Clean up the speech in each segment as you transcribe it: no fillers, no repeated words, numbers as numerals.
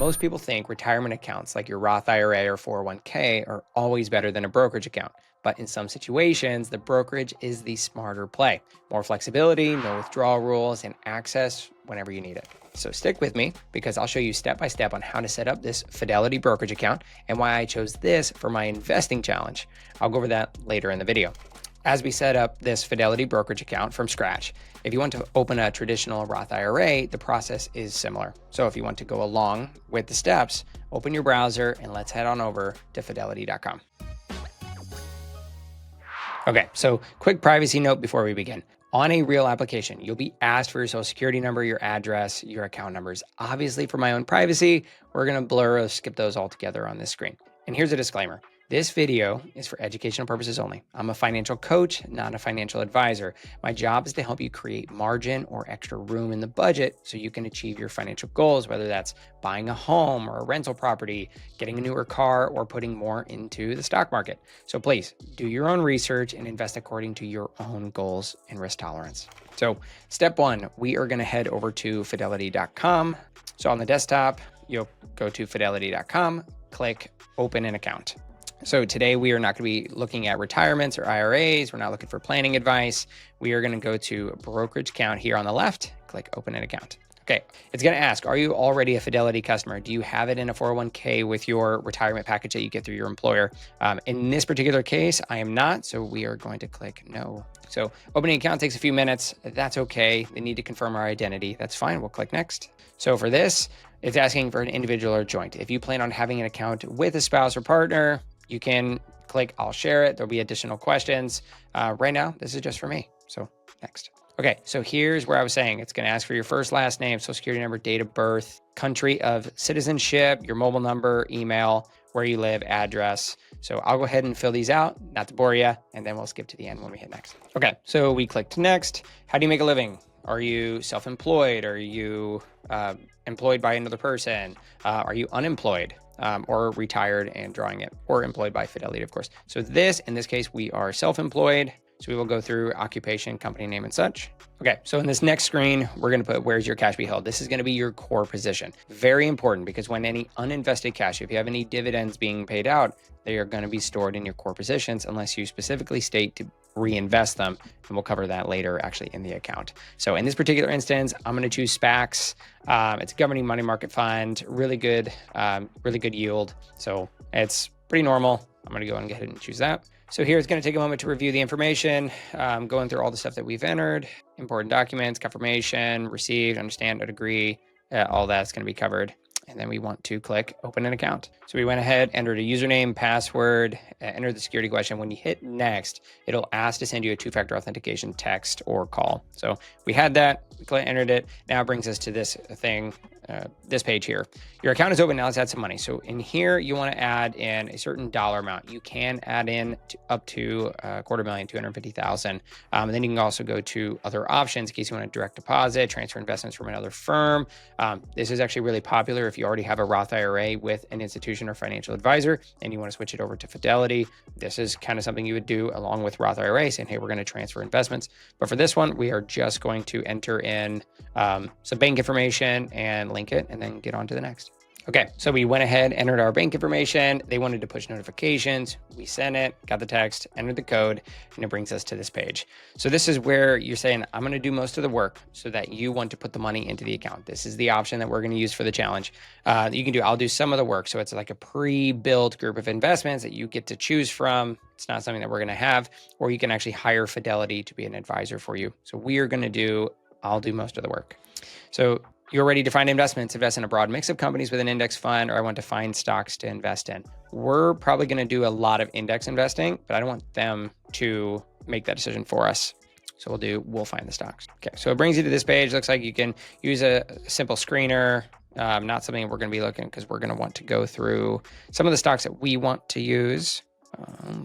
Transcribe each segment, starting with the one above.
Most people think retirement accounts like your Roth IRA or 401k are always better than a brokerage account. But in some situations, the brokerage is the smarter play. More flexibility, no withdrawal rules, and access whenever you need it. So stick with me because I'll show you step by step on how to set up this Fidelity Brokerage account and why I chose this for my investing challenge. I'll go over that later in the video. As we set up this Fidelity Brokerage account from scratch, if you want to open a traditional Roth IRA, the process is similar. So if you want to go along with the steps, open your browser and let's head on over to fidelity.com. Okay, so quick privacy note before we begin. On a real application, you'll be asked for your social security number, your address, your account numbers. Obviously, for my own privacy, we're going to blur or skip those altogether on this screen. And here's a disclaimer. This video is for educational purposes only. I'm a financial coach, not a financial advisor. My job is to help you create margin or extra room in the budget so you can achieve your financial goals, whether that's buying a home or a rental property, getting a newer car, or putting more into the stock market. So please do your own research and invest according to your own goals and risk tolerance. So step one, we are going to head over to fidelity.com. So on the desktop, you'll go to fidelity.com, click open an account. So today we are not going to be looking at retirements or IRAs. We're not looking for planning advice. We are going to go to brokerage account here on the left, click open an account. Okay, it's going to ask, are you already a Fidelity customer? Do you have it in a 401k with your retirement package that you get through your employer? In this particular case, I am not, so we are going to click no. So opening an account takes a few minutes. That's okay. They need to confirm our identity. That's fine. We'll click next. So for this, it's asking for an individual or joint. If you plan on having an account with a spouse or partner, you can click I'll share it. There'll be additional questions. Right now, this is just for me. So next. Okay, so here's where I was saying it's going to ask for your first, last name, social security number, date of birth, country of citizenship, your mobile number, email, where you live, address. So I'll go ahead and fill these out, not to bore you, and then we'll skip to the end when we hit next. Okay, so we clicked next. How do you make a living? Are you self-employed? Are you employed by another person? Are you unemployed? Or retired and drawing it, or employed by Fidelity, of course. So in this case, we are self-employed. So we will go through occupation, company name, and such. Okay, so in this next screen, we're going to put where's your cash be held. This is going to be your core position. Very important because when any uninvested cash, if you have any dividends being paid out, they are going to be stored in your core positions unless you specifically state to reinvest them. And we'll cover that later actually in the account. So in this particular instance, I'm going to choose SPACs. It's a governing money market fund, really good yield. So it's pretty normal. I'm going to go and go ahead and choose that. So here it's going to take a moment to review the information, going through all the stuff that we've entered, important documents, confirmation, received, understand, agree, all that's going to be covered. And then we want to click open an account. So we went ahead, entered a username, password, entered the security question. When you hit next, it'll ask to send you a two-factor authentication text or call. So we had that, we entered it. Now it brings us to this thing, this page here. Your account is open. Now let's add some money. So in here, you want to add in a certain dollar amount. You can add in up to $250,000, $250,000. And then you can also go to other options in case you want to direct deposit, transfer investments from another firm. This is actually really popular if you already have a Roth IRA with an institution or financial advisor and you want to switch it over to Fidelity. This is kind of something you would do along with Roth IRA, saying, hey, we're going to transfer investments. But for this one, we are just going to enter in some bank information and link it and then get on to the next. Okay, so we went ahead, entered our bank information. They wanted to push notifications. We sent it, got the text, entered the code, and it brings us to this page. So this is where you're saying, I'm going to do most of the work so that you want to put the money into the account. This is the option that we're going to use for the challenge. You can do, I'll do some of the work. So it's like a pre-built group of investments that you get to choose from. It's not something that we're going to have, or you can actually hire Fidelity to be an advisor for you. So we are going to do, I'll do most of the work. So you're ready to find investments, invest in a broad mix of companies with an index fund, or I want to find stocks to invest in. We're probably going to do a lot of index investing, but I don't want them to make that decision for us. So we'll find the stocks. Okay, so it brings you to this page. Looks like you can use a simple screener, not something we're going to be looking because we're going to want to go through some of the stocks that we want to use.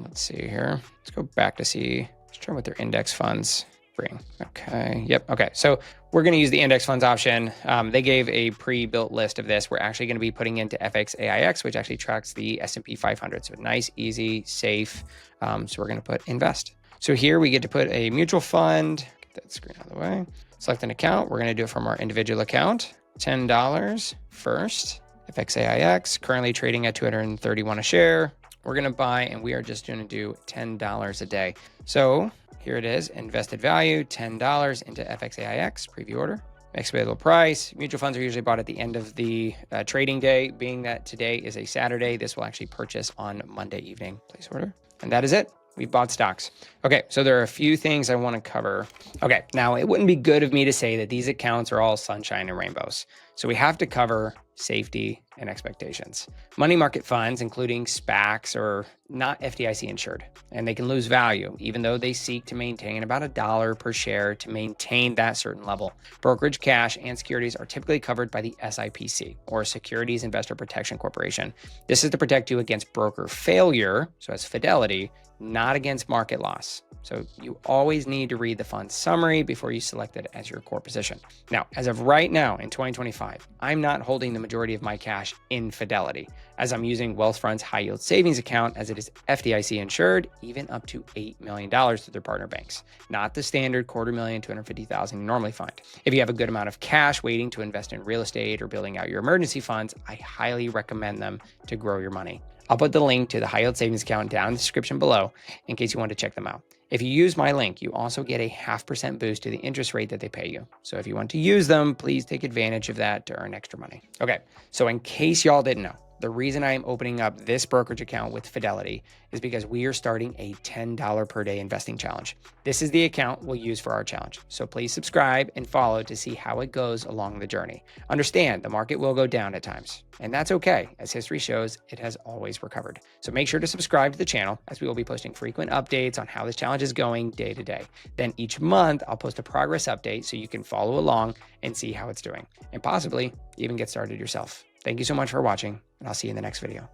Let's see here. Let's go back to see, let's try what their index funds bring. Okay. Yep. Okay. So we're going to use the index funds option. They gave a pre-built list of this. We're actually going to be putting into FXAIX, which actually tracks the S&P 500. So nice, easy, safe. So we're going to put invest. So here we get to put a mutual fund. Get that screen out of the way. Select an account. We're going to do it from our individual account. $10 first. FXAIX, currently trading at 231 a share. We're going to buy, and we are just going to do $10 a day. So here it is, invested value, $10 into FXAIX, preview order. Next available price. Mutual funds are usually bought at the end of the trading day. Being that today is a Saturday, this will actually purchase on Monday evening. Place order. And that is it. We've bought stocks. Okay, so there are a few things I want to cover. Okay, now it wouldn't be good of me to say that these accounts are all sunshine and rainbows. So we have to cover safety and expectations. Money market funds, including SPACs, are not FDIC insured, and they can lose value, even though they seek to maintain about $1 per share to maintain that certain level. Brokerage cash and securities are typically covered by the SIPC, or Securities Investor Protection Corporation. This is to protect you against broker failure, so as Fidelity, not against market loss. So you always need to read the fund summary before you select it as your core position. Now, as of right now in 2025, I'm not holding the majority of my cash in Fidelity, as I'm using Wealthfront's high yield savings account, as it is FDIC insured, even up to $8 million through their partner banks, not the standard $250,000, $250,000 you normally find. If you have a good amount of cash waiting to invest in real estate or building out your emergency funds, I highly recommend them to grow your money. I'll put the link to the high yield savings account down in the description below in case you want to check them out. If you use my link, you also get a 0.5% boost to the interest rate that they pay you. So if you want to use them, please take advantage of that to earn extra money. Okay, so in case y'all didn't know, the reason I am opening up this brokerage account with Fidelity is because we are starting a $10 per day investing challenge. This is the account we'll use for our challenge. So please subscribe and follow to see how it goes along the journey. Understand the market will go down at times, and that's okay. As history shows, it has always recovered. So make sure to subscribe to the channel, as we will be posting frequent updates on how this challenge is going day to day. Then each month I'll post a progress update so you can follow along and see how it's doing, and possibly even get started yourself. Thank you so much for watching, and I'll see you in the next video.